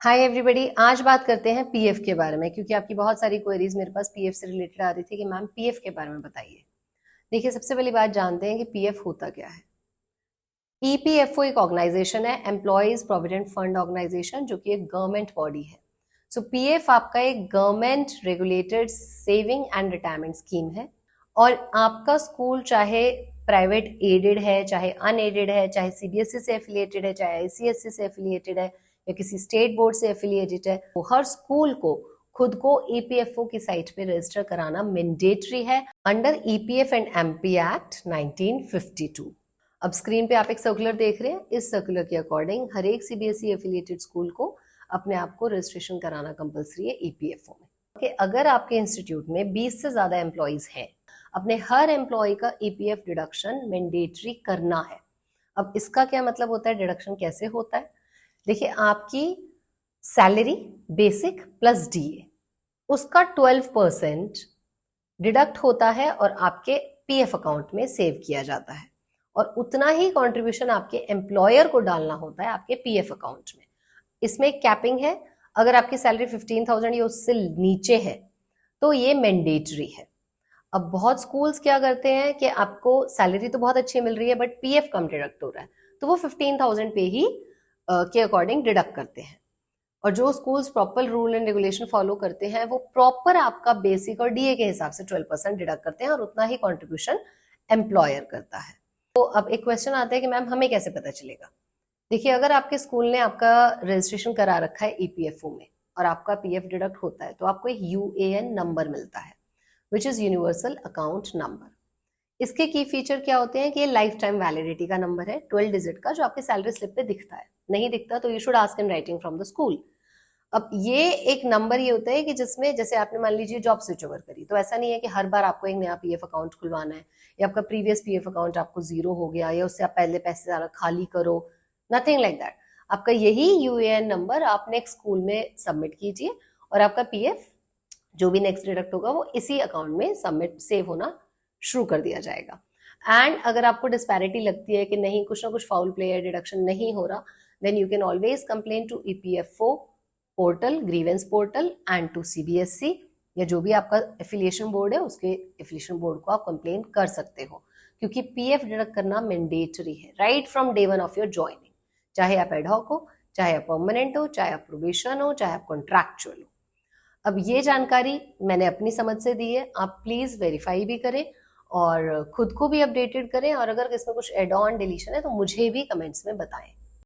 Hi everybody, आज बात करते हैं पीएफ के बारे में क्योंकि आपकी बहुत सारी क्वेरीज मेरे पास पीएफ से रिलेटेड आ रही थी कि मैम पीएफ के बारे में बताइए। देखिए, सबसे पहली बात जानते हैं कि पीएफ होता क्या है। ईपीएफओ एक ऑर्गेनाइजेशन है, एम्प्लॉयज प्रोविडेंट फंड ऑर्गेनाइजेशन, जो कि एक गवर्नमेंट बॉडी है। सो पीएफ आपका एक government regulated saving and retirement scheme है। और आपका स्कूल चाहे प्राइवेट एडेड है, चाहे अनएडेड है, चाहे सीबीएसई से एफिलिएटेड है, चाहे आईसीएसई से एफिलिएटेड है या किसी स्टेट बोर्ड से एफिलिएटेड है, तो हर स्कूल को खुद को ईपीएफओ की साइट पे रजिस्टर कराना मैंडेटरी है under EPF and MP act 1952। अब स्क्रीन पे आप एक सर्कुलर देख रहे हैं। इस सर्कुलर के अकॉर्डिंग हर एक सीबीएसई एफिलिएटेड स्कूल को अपने आप को रजिस्ट्रेशन कराना कंपलसरी है ईपीएफओ में। कि अगर आपके इंस्टीट्यूट में 20 से ज्यादा एम्प्लॉइज हैं, अपने हर एम्प्लॉय का ईपीएफ डिडक्शन मैंडेटरी करना है। अब इसका क्या मतलब होता है, डिडक्शन कैसे होता है? देखिए, आपकी सैलरी बेसिक प्लस डीए, उसका 12% डिडक्ट होता है और आपके पीएफ अकाउंट में सेव किया जाता है, और उतना ही कंट्रीब्यूशन आपके एम्प्लॉयर को डालना होता है आपके पीएफ अकाउंट में। इसमें एक कैपिंग है, अगर आपकी सैलरी 15,000 या उससे नीचे है तो ये मैंडेटरी है। अब बहुत स्कूल्स क्या करते हैं कि आपको सैलरी तो बहुत अच्छी मिल रही है बट पीएफ कम डिडक्ट हो रहा है, तो वो 15,000 पे ही के अकॉर्डिंग डिडक्ट करते हैं। और जो schools proper rule and regulation follow करते हैं वो प्रॉपर आपका बेसिक और डीए के हिसाब से 12% डिडक्ट करते हैं और उतना ही कंट्रीब्यूशन एम्प्लॉयर करता है। तो अब एक क्वेश्चन आता है कि मैम हमें कैसे पता चलेगा। देखिए, अगर आपके स्कूल ने आपका रजिस्ट्रेशन करा रखा है ईपीएफओ में और आपका पीएफ डिडक्ट होता है तो आपको एक यूएएन नंबर मिलता है, which is universal account number. इसके की फीचर क्या होते हैं कि ये लाइफ टाइम वैलिडिटी का नंबर है, 12 डिजिट का, जो आपके सैलरी स्लिप पे दिखता है। नहीं दिखता तो you should ask in writing from the school. अब ये एक नंबर ये होता है कि जिसमें जैसे आपने मान लीजिए जॉब स्विच ओवर करी, तो ऐसा नहीं है कि हर बार आपको एक नया पीएफ अकाउंट खुलवाना है या आपका प्रीवियस पीएफ अकाउंट आपको जीरो हो गया या उससे आप पहले पैसे ज्यादा खाली करो, नथिंग लाइक दैट। आपका यही यूएएन नंबर आप नेक्स्ट स्कूल में सबमिट कीजिए और आपका पीएफ जो भी नेक्स्ट डिडक्ट होगा वो इसी अकाउंट में सबमिट सेव होना शुरू कर दिया जाएगा। एंड अगर आपको डिस्पैरिटी लगती है कि नहीं, कुछ ना कुछ फाउल प्ले या डिडक्शन नहीं हो रहा, then you can always complain to EPFO portal, grievance portal and to CBSE या जो भी आपका एफिलिएशन बोर्ड है उसके एफिलिएशन बोर्ड को आप कंप्लेन कर सकते हो, क्योंकि पीएफ डिडक्ट करना मैंडेटरी है right from day one of your joining. चाहे आप एडहॉक हो, चाहे आप परमानेंट हो, चाहे आप प्रोबेशन हो, चाहे आप कॉन्ट्रैक्चुअल हो। अब ये जानकारी मैंने अपनी समझ से दी है, आप प्लीज वेरीफाई भी करें और खुद को भी अपडेटेड करें, और अगर इसमें कुछ एड ऑन डिलीशन है तो मुझे भी कमेंट्स में बताएं।